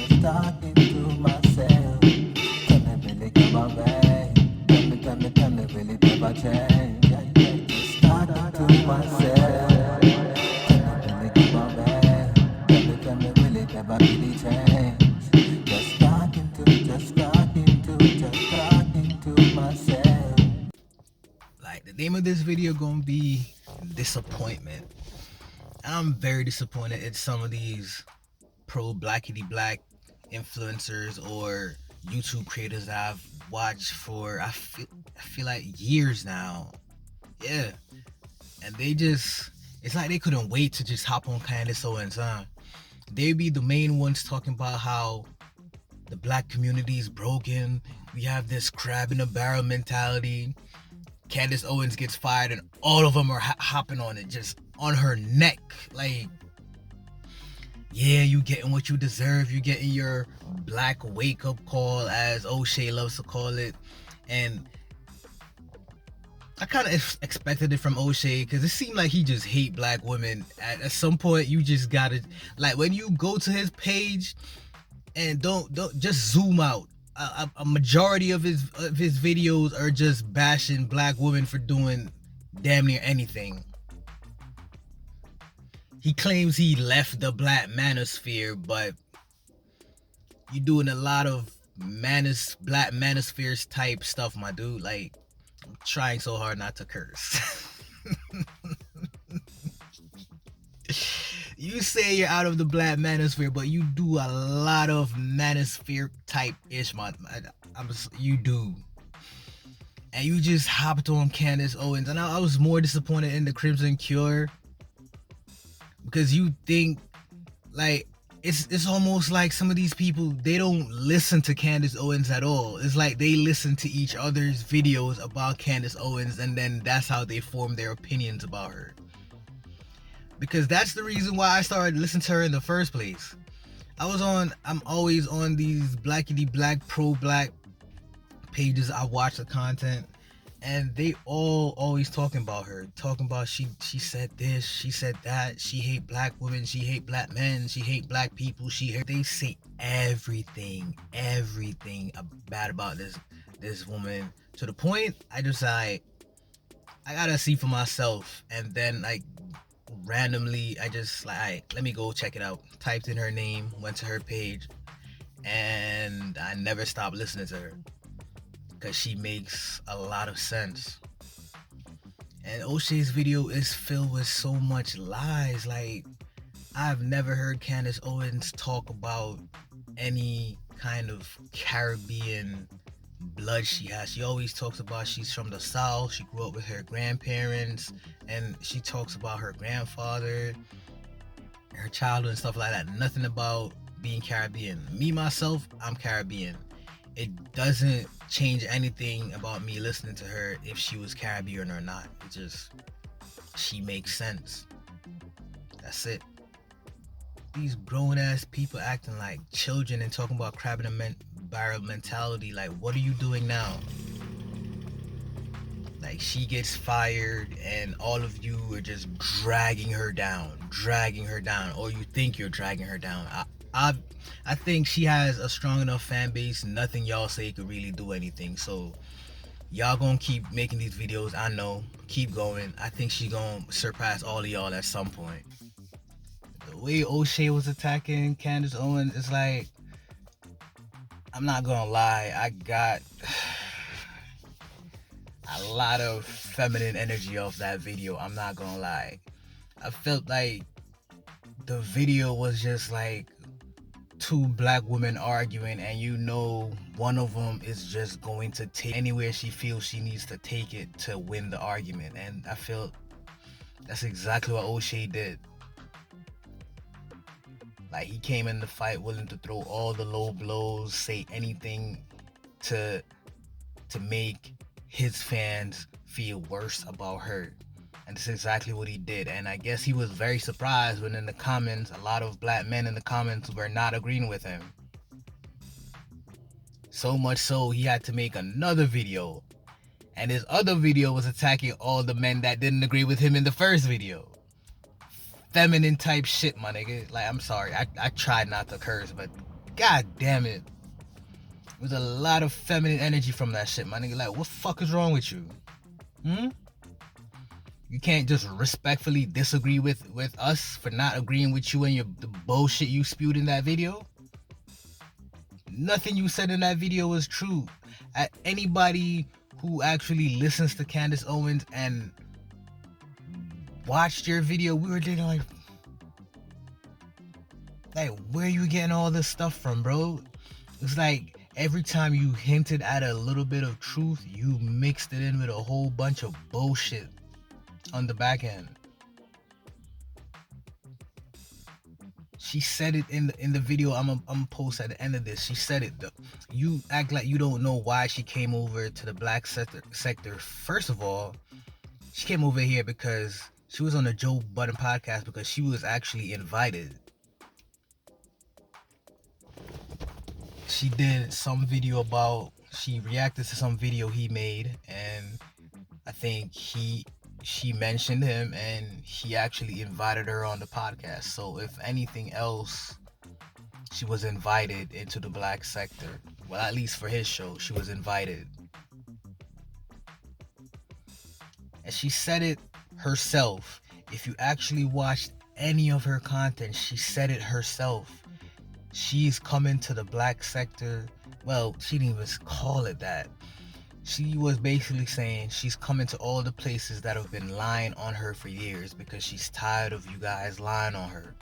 just talking to myself. Tell me, really come on back. Tell me, really never change. Yeah, yeah, just talking to myself. Tell me, really come on back. Tell me, really never really change. Just talking to myself. Like, the name of this video gonna be disappointment. And I'm very disappointed in some of these pro blackity black influencers or YouTube creators that I've watched for I feel like years now. Yeah. And they just, it's like they couldn't wait to just hop on Candace Owens, huh? They be the main ones talking about how the black community is broken. We have this crab in a barrel mentality. Candace Owens gets fired and all of them are hopping on it, just on her neck. Like, yeah, you getting what you deserve. You getting your black wake up call, as O'Shea loves to call it. And I kind of expected it from O'Shea because it seemed like he just hate black women. At some point, you just gotta, like, when you go to his page and don't just zoom out. A majority of his videos are just bashing black women for doing damn near anything. He claims he left the black manosphere, but you doing a lot of black manospheres type stuff, my dude. Like, I'm trying so hard not to curse. You say you're out of the black manosphere, but you do a lot of manosphere type ish, man. You do. And you just hopped on Candace Owens. And I was more disappointed in the Crimson Cure. Because you think, like, it's almost like some of these people, they don't listen to Candace Owens at all. It's like they listen to each other's videos about Candace Owens, and then that's how they form their opinions about her. Because that's the reason why I started listening to her in the first place. I'm always on these blackity black, pro black pages. I watch the content, and they all always talking about her, talking about she said this, she said that, she hate black women, she hate black men, she hate black people, they say everything bad about this woman, to the point I decide I gotta see for myself. And then, like, randomly I just like, right, let me go check it out. Typed in her name, went to her page, and I never stopped listening to her because she makes a lot of sense. And O'Shea's video is filled with so much lies. Like, I've never heard Candace Owens talk about any kind of Caribbean blood she has. She always talks about she's from the South, she grew up with her grandparents, and she talks about her grandfather, her childhood and stuff like that. Nothing about being Caribbean. Me, myself, I'm Caribbean. It doesn't change anything about me listening to her if she was Caribbean or not. It just, she makes sense. That's it. These grown ass people acting like children and talking about crab in a barrel mentality. Like, what are you doing now? Like, she gets fired and all of you are just dragging her down, or you think you're dragging her down. I think she has a strong enough fan base. Nothing y'all say could really do anything. So y'all gonna keep making these videos. I know. Keep going. I think she gonna surpass all of y'all at some point. The way O'Shea was attacking Candace Owens, it's like, I'm not gonna lie, I got a lot of feminine energy off that video. I'm not gonna lie. I felt like the video was just like two black women arguing, and you know one of them is just going to take anywhere she feels she needs to take it to win the argument. And I feel that's exactly what O'Shea did. Like, he came in the fight willing to throw all the low blows, say anything to make his fans feel worse about her. And that's exactly what he did. And I guess he was very surprised when in the comments, a lot of black men in the comments were not agreeing with him. So much so, he had to make another video. And his other video was attacking all the men that didn't agree with him in the first video. Feminine type shit, my nigga. Like, I'm sorry. I tried not to curse, but God damn it. There's a lot of feminine energy from that shit, my nigga. Like, what the fuck is wrong with you? You can't just respectfully disagree with us for not agreeing with you and the bullshit you spewed in that video? Nothing you said in that video was true. Anybody who actually listens to Candace Owens and watched your video, we were there like, where are you getting all this stuff from, bro? It's like every time you hinted at a little bit of truth, you mixed it in with a whole bunch of bullshit on the back end. She said it in the video I'm post at the end of this. She said it. You act like you don't know why she came over to the black sector. First of all, she came over here because she was on the Joe Budden podcast because she was actually invited. She did some video she reacted to some video he made, and I think she mentioned him and he actually invited her on the podcast. So if anything else, she was invited into the black sector. Well, at least for his show, she was invited. And she said it herself. If you actually watched any of her content, she said it herself. She's coming to the black sector. Well, she didn't even call it that. She was basically saying she's coming to all the places that have been lying on her for years because she's tired of you guys lying on her.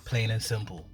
Plain and simple.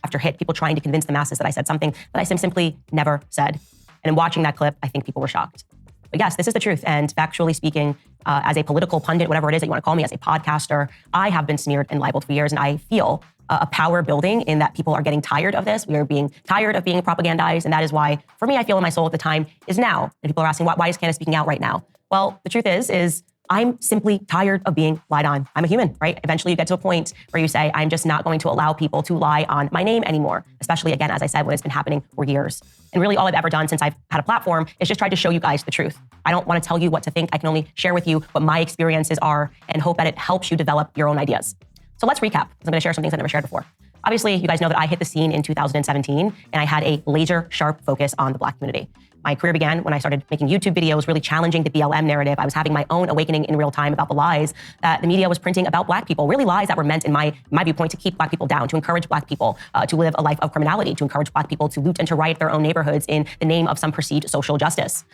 After hit, people trying to convince the masses that I said something that I simply never said. And in watching that clip, I think people were shocked. But yes, this is the truth. And factually speaking, as a political pundit, whatever it is that you want to call me, as a podcaster, I have been smeared and libeled for years. And I feel a power building in that people are getting tired of this. We are being tired of being propagandized. And that is why, for me, I feel in my soul at the time is now. And people are asking, why is Candace speaking out right now? Well, the truth is I'm simply tired of being lied on. I'm a human, right? Eventually you get to a point where you say, I'm just not going to allow people to lie on my name anymore. Especially, again, as I said, when it's been happening for years. And really all I've ever done since I've had a platform is just tried to show you guys the truth. I don't want to tell you what to think. I can only share with you what my experiences are and hope that it helps you develop your own ideas. So let's recap, because I'm going to share some things I never shared before. Obviously, you guys know that I hit the scene in 2017, and I had a laser sharp focus on the Black community. My career began when I started making YouTube videos, really challenging the BLM narrative. I was having my own awakening in real time about the lies that the media was printing about Black people, really lies that were meant, in my viewpoint, to keep Black people down, to encourage Black people to live a life of criminality, to encourage Black people to loot and to riot their own neighborhoods in the name of some perceived social justice.